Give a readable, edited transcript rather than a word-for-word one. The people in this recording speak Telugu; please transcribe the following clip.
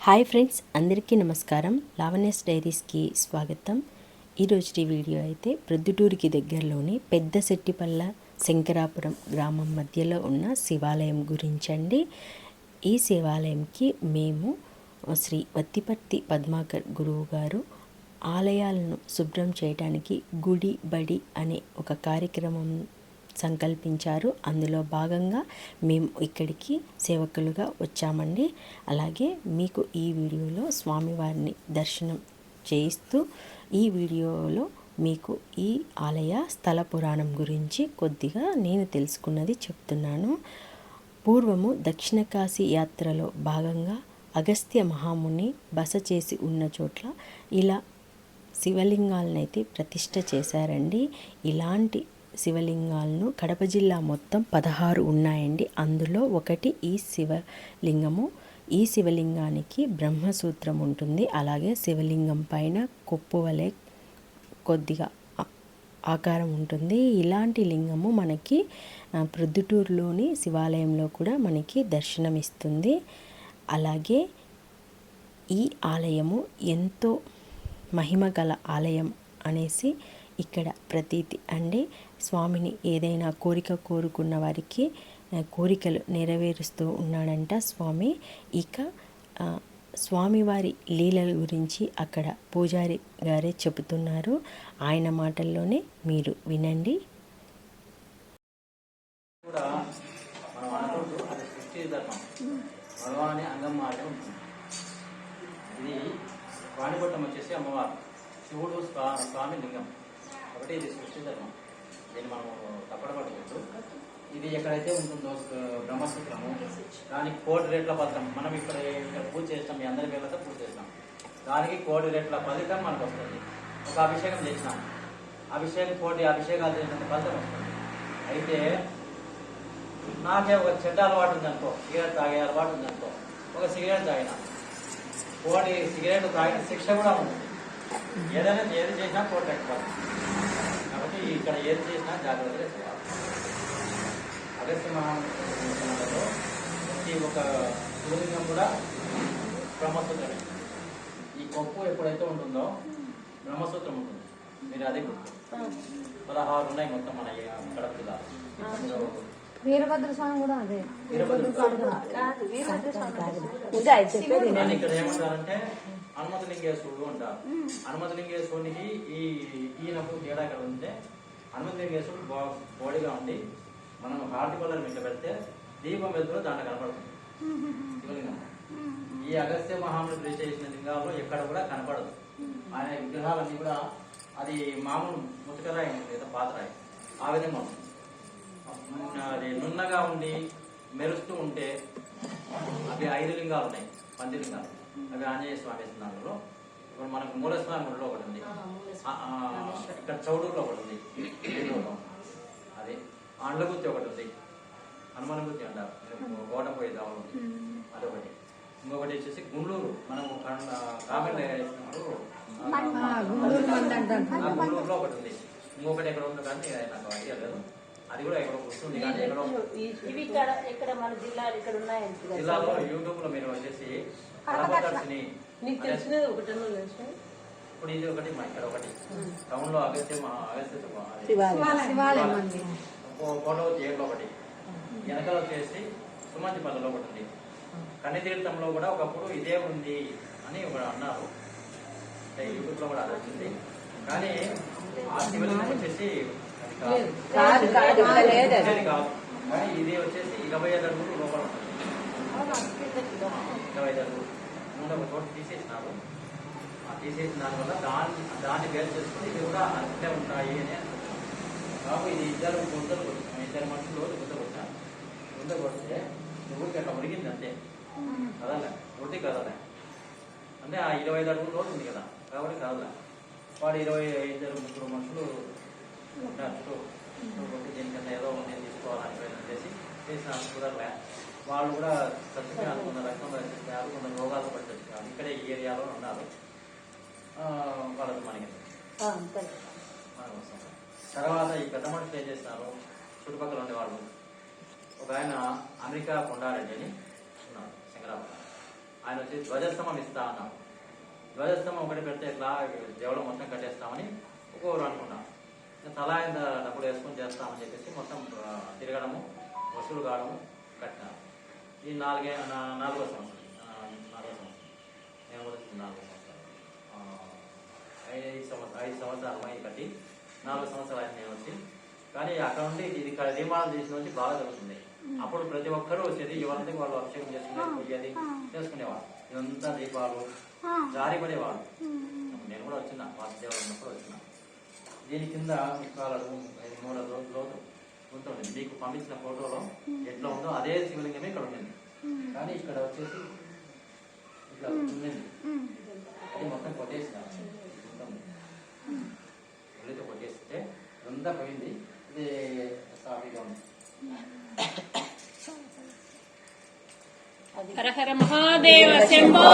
హాయ్ ఫ్రెండ్స్, అందరికీ నమస్కారం. లావణ్యస్ డైరీస్కి స్వాగతం. ఈరోజు వీడియో అయితే ప్రొద్దుటూరుకి దగ్గరలోని పెద్ద సెట్టిపల్ల శంకరాపురం గ్రామం మధ్యలో ఉన్న శివాలయం గురించండి. ఈ శివాలయంకి మేము శ్రీ వత్తిపర్తి పద్మాకర్ గురువు గారు ఆలయాలను శుభ్రం చేయడానికి గుడి బడి అనే ఒక కార్యక్రమం సంకల్పించారు. అందులో భాగంగా మేము ఇక్కడికి సేవకులుగా వచ్చామండి. అలాగే మీకు ఈ వీడియోలో స్వామివారిని దర్శనం చేయిస్తూ ఈ వీడియోలో మీకు ఈ ఆలయ స్థల పురాణం గురించి కొద్దిగా నేను తెలుసుకున్నది చెప్తున్నాను. పూర్వము దక్షిణ కాశీ యాత్రలో భాగంగా అగస్త్య మహాముని బస చేసి ఉన్న చోట్ల ఇలా శివలింగాలనైతే ప్రతిష్ఠ చేశారండి. ఇలాంటి శివలింగాలను కడప జిల్లా మొత్తం 16 ఉన్నాయండి. అందులో ఒకటి ఈ శివలింగము. ఈ శివలింగానికి బ్రహ్మసూత్రం ఉంటుంది. అలాగే శివలింగం పైన కొప్పు వలె కొద్దిగా ఆకారం ఉంటుంది. ఇలాంటి లింగము మనకి ప్రొద్దుటూరులోని శివాలయంలో కూడా మనకి దర్శనమిస్తుంది. అలాగే ఈ ఆలయము ఎంతో మహిమ గల ఆలయం అనేసి ఇక్కడ ప్రతీతి అండి. స్వామిని ఏదైనా కోరిక కోరుకున్న వారికి కోరికలు నెరవేరుస్తూ ఉన్నాడంట స్వామి. ఇక స్వామివారి లీలల గురించి అక్కడ పూజారి గారే చెబుతున్నారు. ఆయన మాటల్లోనే మీరు వినండి. ఇది వాణిపట్టం వచ్చేసి అమ్మవారు, శివుడు స్వామి లింగం కాబట్టి ఇది సృష్టి ధర్మం. దీన్ని మనము తప్పడపడకూడదు. ఇది ఎక్కడైతే ఉంటుందో బ్రహ్మసూత్రము, దానికి 1,00,00,000 రెట్ల ఫలితం. మనం ఇక్కడ పూజ చేస్తాం, మీ అందరి వేళతో పూజ చేస్తాం. దానికి 1,00,00,000 రెట్ల ఫలితం మనకు వస్తుంది. ఒక అభిషేకం చేసినాం, అభిషేకాలు చేసినంత ఫలితం వస్తుంది. అయితే నాకే ఒక చెడ్డ అలవాటు ఉందనుకో, సిగరెట్ తాగే అలవాటు ఉందనుకో, ఒక సిగరెట్ తాగిన 1 సిగరెట్ తాగిన శిక్ష కూడా ఉంటుంది. ఏది చేసినా 1,00,00,000 రెట్ల. కాబట్టి ఇక్కడ ఏది చేసినా జాగ్రత్తగా చేయాలి. అగస్త్య మహామునిలో ప్రతి ఒక శివలింగం కూడా బ్రహ్మసూత్రమే. ఈ కొప్పు ఎప్పుడైతే ఉంటుందో బ్రహ్మసూత్రం ఉంటుంది. మీరు అదే గుర్తు. 16 ఉన్నాయి మొత్తం మన కడప జిల్లాలో. వీరభద్ర స్వామి కూడా అదే. ఇక్కడ ఏమంటారంటే హనుమతలింగేశ్వరుడు అంటారు. హనుమతలింగేశ్వరునికి ఈయనకు తేడా ఇక్కడ ఉంటే, హనుమతలింగేశ్వరుడు బాడీగా ఉండి మనం హార్ట్ కలర్ మీద పెడితే దీపం వెలుగులో దాంట్లో కనపడుతుంది శివలింగం. ఈ అగస్త్య మహాముని ప్రతిష్ఠ చేసిన లింగాల్లో ఎక్కడ కూడా కనపడదు. ఆయన విగ్రహాలన్నీ కూడా అది మామూలు ముతకరాయి లేదా పాతరాయి ఆ విధంగా ఉంటుంది. అది నున్నగా ఉండి మెరుస్తూ ఉంటే అవి 5 లింగాలు ఉన్నాయి, పంచలింగాలు. అవి ఆంజనేయ స్వామి స్థానంలో. ఇప్పుడు మనకు మూలస్వామి గుడిలో ఒకటి ఉంది, ఇక్కడ చౌడూరులో ఒకటి ఉంది, అది అండ్లగుత్తి ఒకటి ఉంది, హనుమాన్ గుత్తి అంటారు, గోడ పోయే దావలు ఉంది, అదొకటి. ఇంకొకటి వచ్చేసి గుండ్లూరు, మనము కామెంట్ వేసినప్పుడు గుండ్లూరులో ఒకటి ఉంది. ఇంకొకటి ఎక్కడ ఉంది కానీ నాకు ఐడియా లేదు. అది కూడా ఎక్కడో వస్తుంది కానీ జిల్లాలో యూట్యూబ్ లో మీరు వచ్చేసి ఇప్పుడు ఇది ఒకటి, మా ఇక్కడ ఒకటి టౌన్ లో ఫోటో థియేటర్ ఒకటి, వెనకాల వచ్చేసి సుమంతిపల్లిలో ఒకటి ఉంది. కన్నితీర్థంలో కూడా ఒకప్పుడు ఇదే ఉంది అని ఒకటి అన్నారు. యూట్యూబ్ లో కూడా అది వచ్చింది. కానీ ఆ శివలింగం వచ్చేసి కాదు, కానీ ఇది వచ్చేసి 25 అడుగులు లోపల ఉంటుంది. 25 అడుగులు ముందు ఒక చోట తీసేసినారు. తీసేసిన దానివల్ల దాన్ని వేరు చేసుకుని ఇది కూడా అంతే ఉంటాయి అని అనుకుంటున్నాం. కాబట్టి ఇది ఇద్దరు మనుషులు గుంత కొడితే ఊరికి అట్లా ఉడిగింది అంతే, కదలే ఉడికి కదలే. అంటే ఆ 25 అడుగులు లోటు ఉంది కదా, కాబట్టి కదలే. వాడు 22 మనుషులు ఉంటారు. దీనికన్నా ఏదో నేను తీసుకోవాలని ప్రయత్నం చేసిన కుదరలే. వాళ్ళు కూడా చచ్చిపోయారు, కొంత రక్తంలో చచ్చిపోయారు, కొంత రోగాలు పడి చచ్చిపోయారు. ఇక్కడే ఈ ఏరియాలో ఉన్నారు. వాళ్ళకి మనకి తర్వాత ఈ పెద్ద మనుషులు ఏం చేస్తున్నారు, చుట్టుపక్కల ఉండేవాళ్ళు. ఒక ఆయన అమెరికా కొండారెడ్డి అని ఉన్నారు, శంకరాపురం. ఆయన వచ్చి ధ్వజస్తంభం ఇస్తా అన్నాడు. ధ్వజస్తంభం ఒకటి పెడితే ఇట్లా దేవుడు మొత్తం కట్టేస్తామని ఒక్కొక్కరు అనుకున్నాం. తలా ఇంత డబ్బులు వేసుకొని చేస్తామని చెప్పేసి మొత్తం తిరగడము, వసూలు కావడము కట్టినారు. ఈ నాలుగో సంవత్సరం నేను కూడా 4 సంవత్సరాలు 5 సంవత్సరాలు అమ్మాయి కట్టి 4 సంవత్సరాలు ఆయన నేను వచ్చి. కానీ అక్కడ నుండి ఇది నిర్మాణం చేసిన నుంచి బాగా జరుగుతుంది. అప్పుడు ప్రతి ఒక్కరూ వచ్చేది, ఎవరికి వాళ్ళు అభిషేకం చేసుకునేది, పూజది చేసుకునేవాళ్ళు. ఇదంతా దీపాలు జారిపడేవాళ్ళు. నేను కూడా వచ్చిన వాసుదేవుడు ఉన్నప్పుడు వచ్చిన. దీని కింద 3 లోతు ఉంటుంది. మీకు పంపించిన ఫోటోలో ఎట్లా ఉందో అదే శివలింగమే ఇక్కడ ఉండింది. కానీ ఇక్కడ వచ్చేసి ఇట్లా ఉండింది, అది మొత్తం కొట్టేసిన ఉల్లితో కొట్టేస్తే ఇదంతా పోయింది. ఇది సాఫీగా ఉంది. హర హర మహాదేవ శంభో